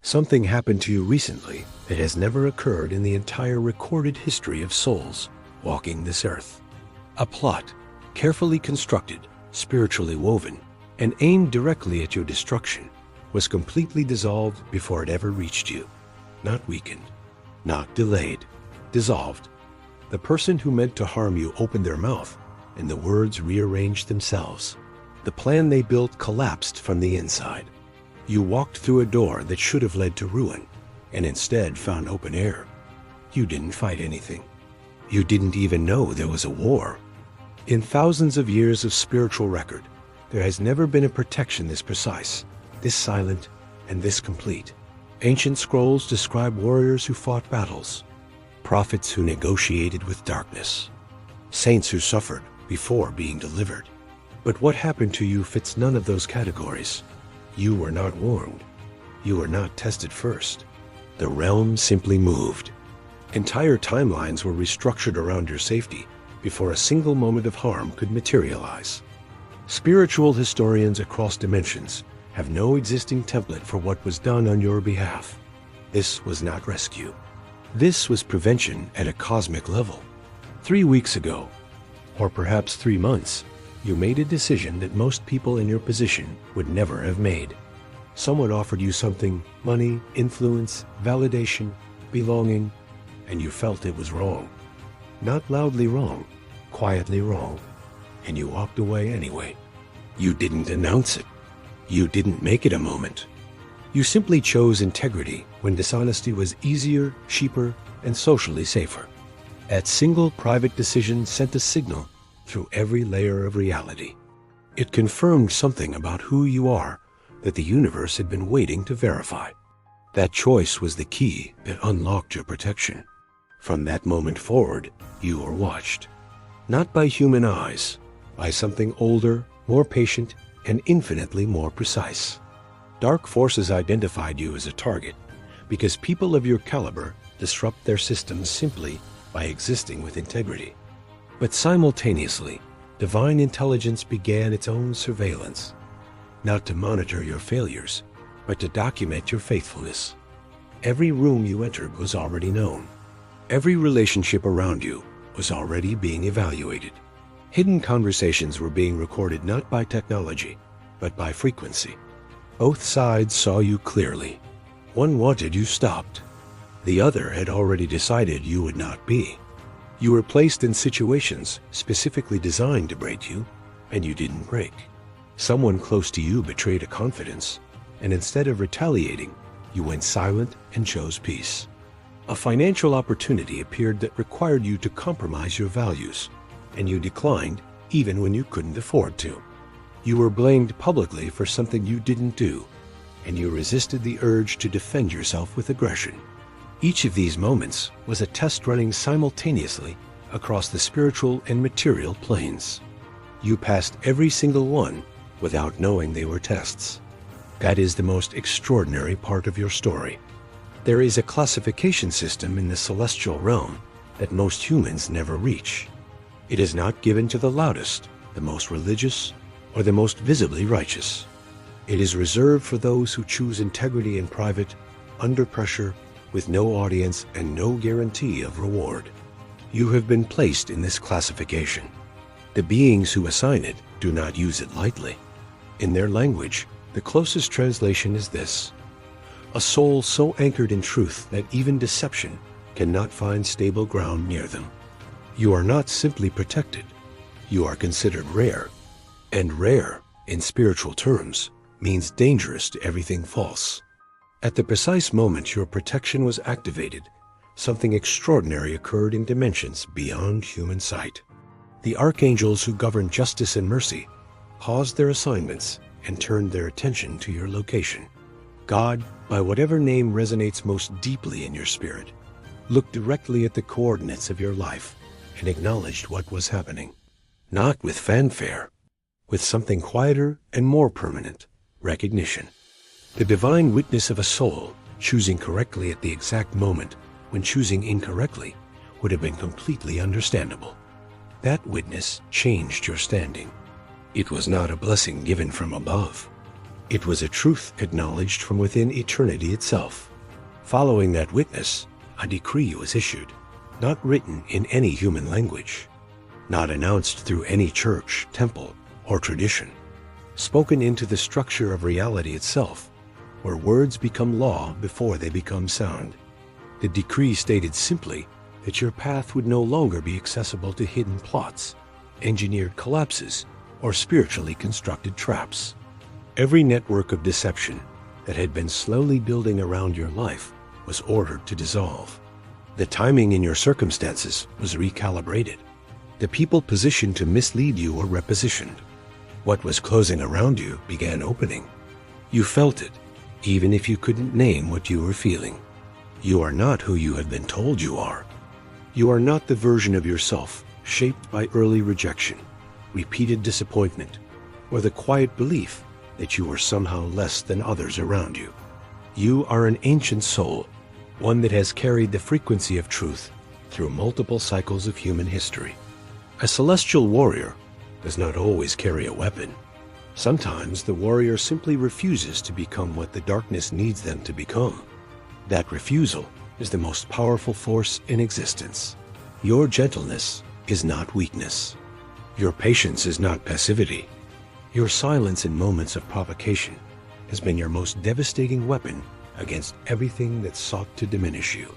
Something happened to you recently that has never occurred in the entire recorded history of souls walking this earth. A plot, carefully constructed, spiritually woven, and aimed directly at your destruction, was completely dissolved before it ever reached you. Not weakened, not delayed, dissolved. The person who meant to harm you opened their mouth, and the words rearranged themselves. The plan they built collapsed from the inside. You walked through a door that should have led to ruin, and instead found open air. You didn't fight anything. You didn't even know there was a war. In thousands of years of spiritual record, there has never been a protection this precise, this silent, and this complete. Ancient scrolls describe warriors who fought battles, prophets who negotiated with darkness, saints who suffered before being delivered. But what happened to you fits none of those categories. You were not warned. You were not tested first. The realm simply moved. Entire timelines were restructured around your safety before a single moment of harm could materialize. Spiritual historians across dimensions have no existing template for what was done on your behalf. This was not rescue. This was prevention at a cosmic level. 3 weeks ago, or perhaps 3 months, you made a decision that most people in your position would never have made. Someone offered you something, money, influence, validation, belonging, and you felt it was wrong. Not loudly wrong, quietly wrong. And you walked away anyway. You didn't announce it. You didn't make it a moment. You simply chose integrity when dishonesty was easier, cheaper, and socially safer. That single private decision sent a signal through every layer of reality. It confirmed something about who you are that the universe had been waiting to verify. That choice was the key that unlocked your protection. From that moment forward, you were watched. Not by human eyes, by something older, more patient, and infinitely more precise. Dark forces identified you as a target because people of your caliber disrupt their systems simply by existing with integrity. But simultaneously, divine intelligence began its own surveillance, not to monitor your failures, but to document your faithfulness. Every room you entered was already known. Every relationship around you was already being evaluated. Hidden conversations were being recorded not by technology, but by frequency. Both sides saw you clearly. One wanted you stopped. The other had already decided you would not be. You were placed in situations specifically designed to break you, and you didn't break. Someone close to you betrayed a confidence, and instead of retaliating, you went silent and chose peace. A financial opportunity appeared that required you to compromise your values, and you declined even when you couldn't afford to. You were blamed publicly for something you didn't do, and you resisted the urge to defend yourself with aggression. Each of these moments was a test running simultaneously across the spiritual and material planes. You passed every single one without knowing they were tests. That is the most extraordinary part of your story. There is a classification system in the celestial realm that most humans never reach. It is not given to the loudest, the most religious, or the most visibly righteous. It is reserved for those who choose integrity in private, under pressure, with no audience and no guarantee of reward. You have been placed in this classification. The beings who assign it do not use it lightly. In their language, the closest translation is this: a soul so anchored in truth that even deception cannot find stable ground near them. You are not simply protected. You are considered rare. And rare, in spiritual terms, means dangerous to everything false. At the precise moment your protection was activated, something extraordinary occurred in dimensions beyond human sight. The archangels who govern justice and mercy paused their assignments and turned their attention to your location. God, by whatever name resonates most deeply in your spirit, looked directly at the coordinates of your life and acknowledged what was happening. Not with fanfare, with something quieter and more permanent: recognition. The divine witness of a soul choosing correctly at the exact moment when choosing incorrectly would have been completely understandable. That witness changed your standing. It was not a blessing given from above. It was a truth acknowledged from within eternity itself. Following that witness, a decree was issued, not written in any human language, not announced through any church, temple, or tradition, spoken into the structure of reality itself, where words become law before they become sound. The decree stated simply that your path would no longer be accessible to hidden plots, engineered collapses, or spiritually constructed traps. Every network of deception that had been slowly building around your life was ordered to dissolve. The timing in your circumstances was recalibrated. The people positioned to mislead you were repositioned. What was closing around you began opening. You felt it, even if you couldn't name what you were feeling. You are not who you have been told you are. You are not the version of yourself shaped by early rejection, repeated disappointment, or the quiet belief that you are somehow less than others around you. You are an ancient soul, one that has carried the frequency of truth through multiple cycles of human history. A celestial warrior does not always carry a weapon. Sometimes the warrior simply refuses to become what the darkness needs them to become. That refusal is the most powerful force in existence. Your gentleness is not weakness. Your patience is not passivity. Your silence in moments of provocation has been your most devastating weapon against everything that sought to diminish you.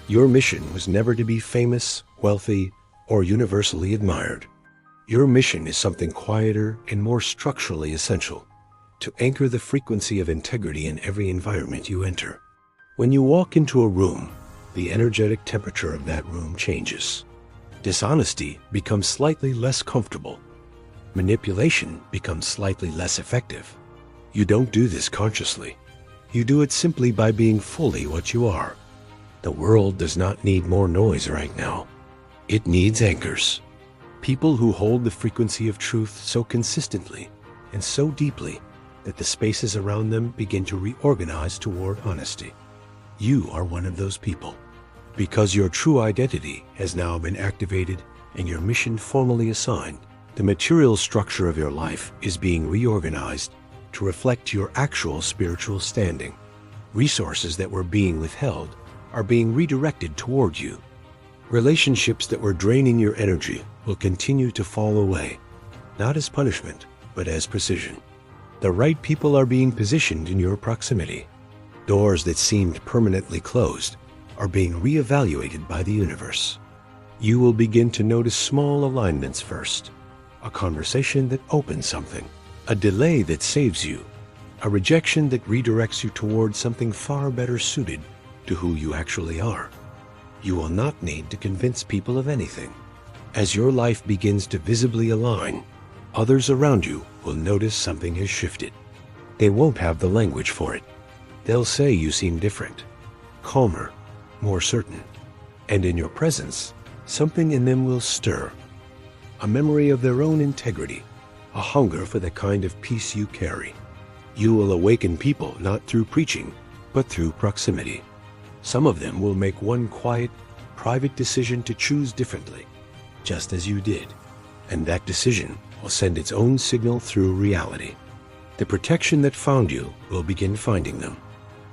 Your mission was never to be famous, wealthy, or universally admired. Your mission is something quieter and more structurally essential, to anchor the frequency of integrity in every environment you enter. When you walk into a room, the energetic temperature of that room changes. Dishonesty becomes slightly less comfortable. Manipulation becomes slightly less effective. You don't do this consciously. You do it simply by being fully what you are. The world does not need more noise right now. It needs anchors. People who hold the frequency of truth so consistently and so deeply that the spaces around them begin to reorganize toward honesty. You are one of those people. Because your true identity has now been activated and your mission formally assigned, the material structure of your life is being reorganized to reflect your actual spiritual standing. Resources that were being withheld are being redirected toward you. Relationships that were draining your energy will continue to fall away, not as punishment, but as precision. The right people are being positioned in your proximity. Doors that seemed permanently closed are being reevaluated by the universe. You will begin to notice small alignments first. A conversation that opens something, a delay that saves you, a rejection that redirects you towards something far better suited to who you actually are. You will not need to convince people of anything. As your life begins to visibly align, others around you will notice something has shifted. They won't have the language for it. They'll say you seem different, calmer, more certain. And in your presence, something in them will stir. A memory of their own integrity, a hunger for the kind of peace you carry. You will awaken people not through preaching, but through proximity. Some of them will make one quiet, private decision to choose differently, just as you did. And that decision will send its own signal through reality. The protection that found you will begin finding them.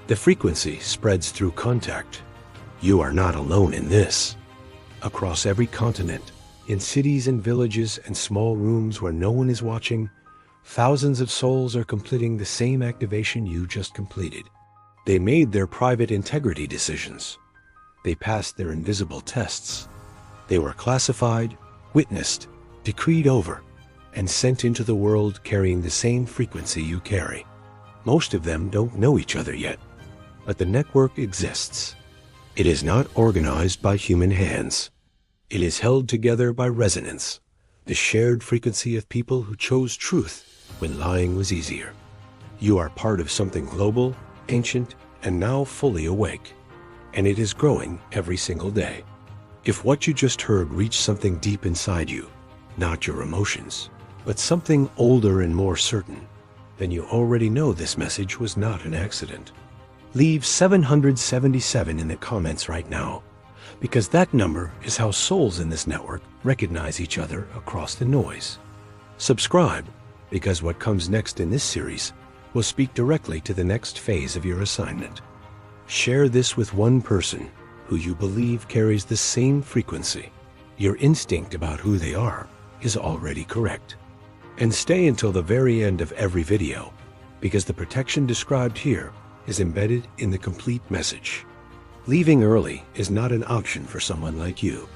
The frequency spreads through contact. You are not alone in this. Across every continent, in cities and villages and small rooms where no one is watching, thousands of souls are completing the same activation you just completed. They made their private integrity decisions. They passed their invisible tests. They were classified, witnessed, decreed over, and sent into the world carrying the same frequency you carry. Most of them don't know each other yet, but the network exists. It is not organized by human hands. It is held together by resonance, the shared frequency of people who chose truth when lying was easier. You are part of something global, ancient, and now fully awake, and it is growing every single day. If what you just heard reached something deep inside you, not your emotions, but something older and more certain, then you already know this message was not an accident. Leave 777 in the comments right now, because that number is how souls in this network recognize each other across the noise. Subscribe, because what comes next in this series will speak directly to the next phase of your assignment. Share this with one person who you believe carries the same frequency. Your instinct about who they are is already correct. And stay until the very end of every video, because the protection described here is embedded in the complete message. Leaving early is not an option for someone like you.